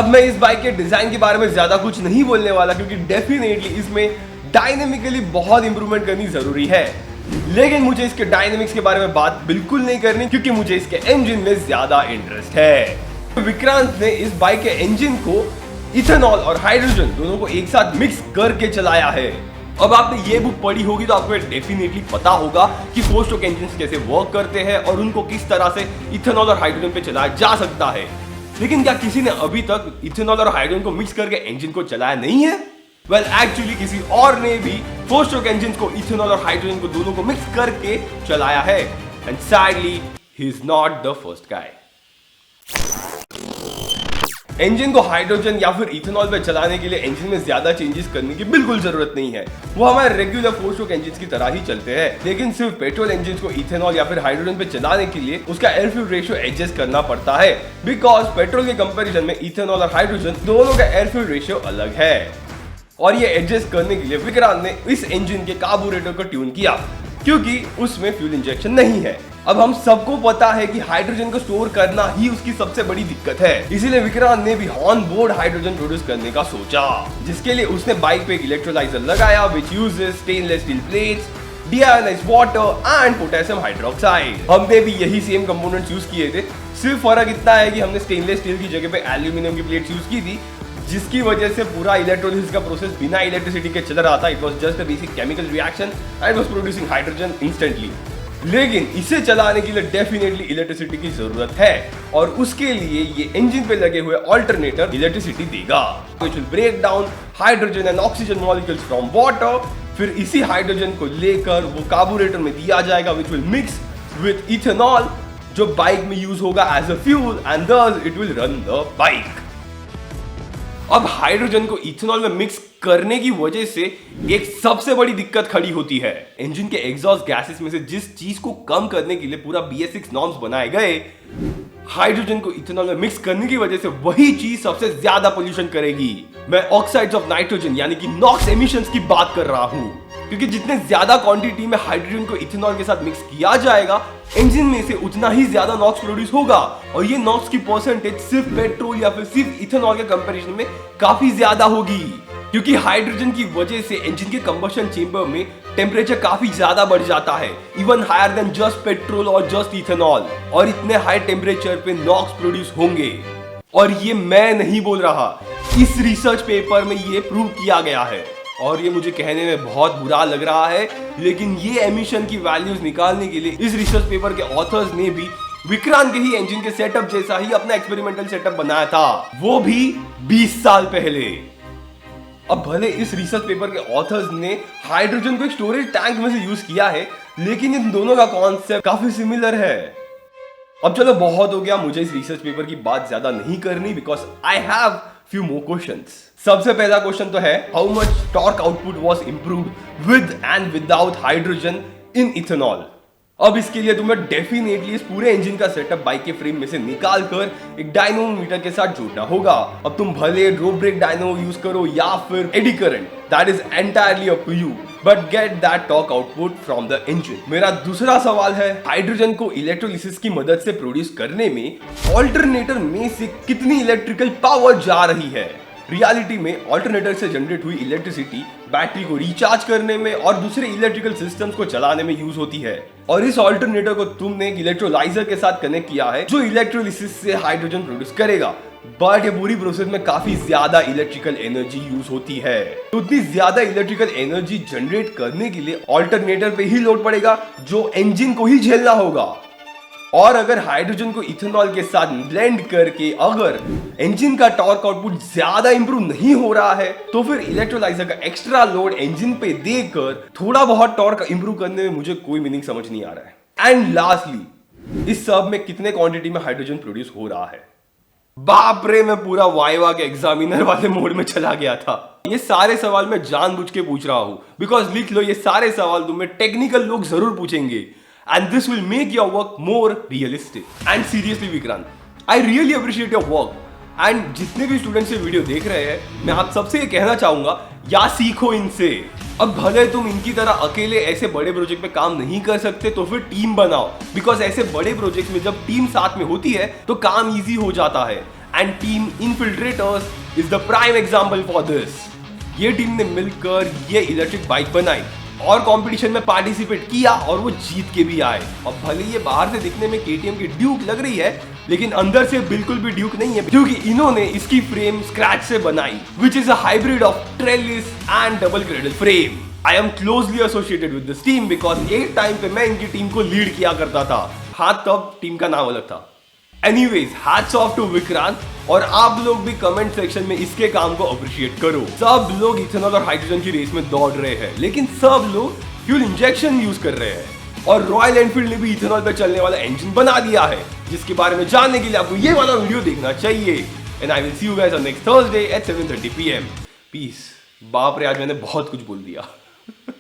अब मैं इस बाइक के डिजाइन के बारे में ज्यादा कुछ नहीं बोलने वाला क्योंकि डेफिनेटली इसमें डायनेमिकली बहुत इंप्रूवमेंट करनी जरूरी है, लेकिन मुझे इसके डायनेमिक्स के बारे में बात बिल्कुल नहीं करनी क्योंकि मुझे इसके इंजन में ज्यादा इंटरेस्ट है। विक्रांत ने इस बाइक के इंजन को इथेनॉल और हाइड्रोजन दोनों को एक साथ मिक्स करके चलाया है। अब आपने ये बुक पढ़ी होगी तो आपको डेफिनेटली पता होगा कि 4 स्ट्रोक इंजन कैसे वर्क करते हैं और उनको किस तरह से इथेनॉल और हाइड्रोजन पे चलाया जा सकता है। लेकिन क्या किसी ने अभी तक इथेनॉल और हाइड्रोजन को मिक्स करके इंजन को चलाया नहीं है? वेल एक्चुअली किसी और ने भी 4 स्ट्रोक इंजन को इथेनॉल और हाइड्रोजन को दोनों को मिक्स करके चलाया है, and sadly he is not the first guy. Engine को हाइड्रोजन या फिर इथेनॉल पे चलाने के लिए इंजन में ज्यादा चेंजेस करने की बिल्कुल जरूरत नहीं है। वो हमारे रेगुलर 4 स्ट्रोक इंजन की तरह ही चलते हैं, लेकिन सिर्फ पेट्रोल इंजन को इथेनॉल या फिर हाइड्रोजन पे चलाने के लिए उसका एयर फ्यूल रेशियो एडजस्ट करना पड़ता है, बिकॉज पेट्रोल के कंपैरिजन में इथेनॉल और हाइड्रोजन दोनों का एयर फ्यूल रेशियो अलग है। और ये एडजस्ट करने के लिए विक्रांत ने इस इंजन के कार्बोरेटर को ट्यून किया क्योंकि उसमें फ्यूल इंजेक्शन नहीं है। अब हम सबको पता है कि हाइड्रोजन को स्टोर करना ही उसकी सबसे बड़ी दिक्कत है, इसीलिए विक्रांत ने भी ऑन बोर्ड हाइड्रोजन प्रोड्यूस करने का सोचा, जिसके लिए उसने बाइक पे एक इलेक्ट्रोलाइजर लगाया which uses stainless steel plates, deionised water and potassium hydroxide. हमने भी यही सेम कंपोनेंट्स यूज किए थे, सिर्फ फर्क इतना है कि हमने स्टेनलेस स्टील की जगह पे एल्यूमिनियम की प्लेट्स यूज की थी, जिसकी वजह से पूरा इलेक्ट्रोलिसिस का प्रोसेस बिना इलेक्ट्रिसिटी के चल रहा था। It was just a basic chemical reaction and was producing hydrogen instantly. लेकिन इसे चलाने के लिए डेफिनेटली इलेक्ट्रिसिटी की जरूरत है और उसके लिए ये इंजन पे लगे हुए अल्टरनेटर इलेक्ट्रिसिटी देगा, which will break down hydrogen and oxygen molecules from water. फिर इसी हाइड्रोजन को लेकर वो कार्बोरेटर में दिया जाएगा which will mix with ethanol, जो बाइक में यूज होगा as a fuel and thus it will run the bike. अब हाइड्रोजन को इथेनॉल में मिक्स करने की वजह से एक सबसे बड़ी दिक्कत खड़ी होती है। इंजन के एग्जॉस्ट गैसेस में से जिस चीज को कम करने के लिए पूरा BS6 नॉर्म्स बनाए गए, हाइड्रोजन को इथेनॉल में मिक्स करने की वजह से वही चीज सबसे ज्यादा पोल्यूशन करेगी। मैं ऑक्साइड्स ऑफ नाइट्रोजन यानी कि नॉक्स एमिशंस की बात कर रहा हूं, क्योंकि जितने ज्यादा क्वांटिटी में हाइड्रोजन को इथेनॉल के साथ मिक्स किया जाएगा, इंजन में से उतना ही ज्यादा नॉक्स प्रोड्यूस होगा और ये नॉक्स की परसेंटेज सिर्फ पेट्रोल या फिर सिर्फ इथेनॉल के कंपैरिजन में काफी ज्यादा होगी, क्योंकि हाइड्रोजन की वजह से इंजन के कंबशन चेंबर में टेम्परेचर काफी ज्यादा बढ़ जाता है, even higher than just petrol और जस्ट इथेनॉल। और इतने हाई टेम्परेचर पे नॉक्स प्रोड्यूस होंगे, और ये मैं नहीं बोल रहा, इस रिसर्च पेपर में ये प्रूव किया गया है। और ये मुझे कहने में बहुत बुरा लग रहा है, लेकिन ये एमिशन की वैल्यूज निकालने के लिए इस रिसर्च पेपर के ऑथर्स ने भी विक्रांत के ही इंजन के सेटअप जैसा ही अपना एक्सपेरिमेंटल सेटअप बनाया था, वो भी 20 साल पहले। अब भले इस रिसर्च पेपर के ऑथर्स ने हाइड्रोजन को एक स्टोरेज टैंक में से यूज किया है, लेकिन इन दोनों का कॉन्सेप्ट काफी सिमिलर है। अब चलो बहुत हो गया, मुझे इस रिसर्च पेपर की बात ज्यादा नहीं करनी, because I have few more questions. सबसे पहला क्वेश्चन तो है, how much torque output was improved with and without hydrogen in ethanol? अब इसके लिए तुम्हें डेफिनेटली इस पूरे इंजन का सेटअप बाइक के फ्रेम में से निकाल कर एक डायनोमीटर के साथ जोड़ना होगा। अब तुम भले रो ब्रेक डायनो यूज करो या फिर eddy current, that is entirely up to you, but get that torque output from the engine. मेरा दूसरा सवाल है, हाइड्रोजन को इलेक्ट्रोलिसिस की मदद से प्रोड्यूस करने में ऑल्टरनेटर में से कितनी इलेक्ट्रिकल पावर जा रही है? रियलिटी में ऑल्टरनेटर से जनरेट हुई इलेक्ट्रिसिटी बैटरी को रिचार्ज करने में और दूसरे इलेक्ट्रिकल सिस्टम्स को चलाने में यूज होती है, और इस ऑल्टरनेटर को तुमने एक इलेक्ट्रोलाइजर के साथ कनेक्ट किया है जो इलेक्ट्रोलिसिस से हाइड्रोजन प्रोड्यूस करेगा। बट ये पूरी प्रोसेस में काफी ज्यादा इलेक्ट्रिकल एनर्जी यूज होती है, तो उतनी ज्यादा इलेक्ट्रिकल एनर्जी जनरेट करने के लिए ऑल्टरनेटर पे ही लोड पड़ेगा, जो इंजन को ही झेलना होगा। और अगर हाइड्रोजन को इथेनॉल के साथ ब्लेंड करके अगर इंजन का टॉर्क आउटपुट ज्यादा इंप्रूव नहीं हो रहा है, तो फिर इलेक्ट्रोलाइजर का एक्स्ट्रा लोड इंजन पे देकर थोड़ा बहुत टॉर्क इंप्रूव करने में मुझे कोई मीनिंग समझ नहीं आ रहा है। एंड लास्टली, इस सब में कितने क्वांटिटी में हाइड्रोजन प्रोड्यूस हो रहा है? बाप रे, मैं पूरा वाइवा के एग्जामिनर वाले मोड में चला गया था। ये सारे सवाल मैं जानबूझ के पूछ रहा हूं, बिकॉज लिख लो, ये सारे सवाल तुम्हें टेक्निकल लोग जरूर पूछेंगे, and this will make your work more realistic. And seriously Vikrant, I really appreciate your work. And जितने भी स्टूडेंट्स ये वीडियो देख रहे हैं, मैं आप सबसे ये कहना चाहूंगा, या सीखो इनसे। अब भले तुम इनकी तरह अकेले ऐसे बड़े प्रोजेक्ट पे काम नहीं कर सकते, तो फिर टीम बनाओ, बिकॉज ऐसे बड़े प्रोजेक्ट में जब टीम साथ में होती है तो काम इजी हो जाता है। And team infiltrators is the prime example for this. ये टीम ने मिलकर ये इलेक्ट्रिक बाइक बनाई और कंपटीशन में पार्टिसिपेट किया और वो जीत के भी आए। और भले ये बाहर से दिखने में KTM की ड्यूक लग रही है, लेकिन अंदर से बिल्कुल भी ड्यूक नहीं है, क्योंकि इन्होंने इसकी फ्रेम स्क्रैच से बनाई, which is a hybrid of trellis and double cradle frame. I am closely associated with this team because एक टाइम पे मैं इनकी टीम को लीड किया करता था। हाँ, तब टीम का नाम अलग था। Anyways, hats off to Vikrant, और आप लोग भी कमेंट सेक्शन में इसके काम को अप्रिशिएट करो। सब लोग इथेनॉल और हाइड्रोजन की रेस में दौड़ रहे हैं, लेकिन सब लोग फ्यूल इंजेक्शन यूज कर रहे हैं। और रॉयल एनफील्ड ने भी इथेनॉल पर चलने वाला इंजन बना दिया है, जिसके बारे में जानने के लिए आपको ये वाला वीडियो देखना चाहिए। And I will see you guys on next Thursday at 7:30 PM। Peace. बाप रे, आज मैंने बहुत कुछ बोल दिया।